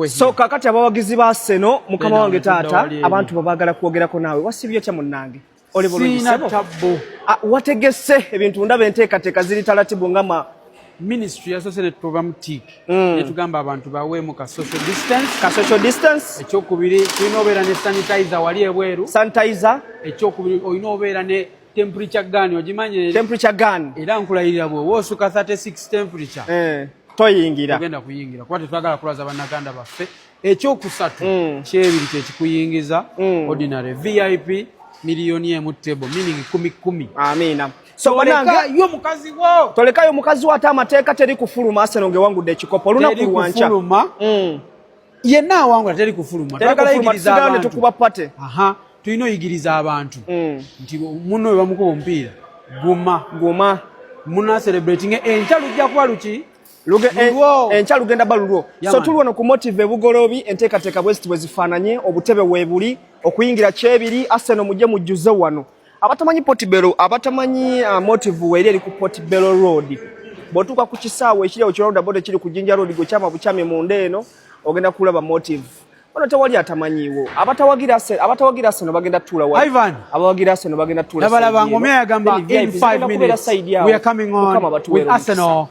So kakati abawagizi ba Arsenal mukama wange taata abantu babagala kwogerako naawe wasibye kya munnange oli bulungi sebo wategese ebintu ndaba enteekateeka ziri talatibu ngama Ministry Associated Program TIC yetugamba abantu baweemu ka social distance ekyokubiri tulina obeera ne sanitizer wali ebweru sanitizer ekyokubiri olina obeera ne temperature gun ogimanye temperature gun era nkulayirira bwe woosuka 36 temperature toyingira ogenda kuyingira kuba tetwagala kulaza bannaganda baffe ekyokusatu kyebiri kyekikuyingiza ordinary VIP miliyoni emu tebo meaning 10 amina so bananga yo mukazi wo tolekayo mukazi wo ate amateeka teri kufuluma Arsenal ngewangudde ekikopo lunaku lwanca yenna awangula teri kufuluma twagala yigiriza abantu tukuba pate tulina oyigiriza abantu nti muno we bamukuba omupiira guma muna celebrating enkya lujja kuba luki enkya lugenda balulwo so tuli wano ku motive bugolobi enteekateeka bwe zifaananye obutebe weebuli okuyingira kyebiri Arsenal mujje mujjuze wano abatamanyi Portobello abatamanyi motive weeri eri ku Portobello Road bw'otuuka ku kisaawe ekiri awo kironda boda kiri ku Jinja Road gokyama bukyame munda eno ogenda kulaba motive wano tewali atamanyiwo abatawagira Arsenal bagenda tuula wa Ivan abawagira Arsenal bagenda tuula labalaba ngomya yagamba in 5 minutes we are coming on with Arsenal.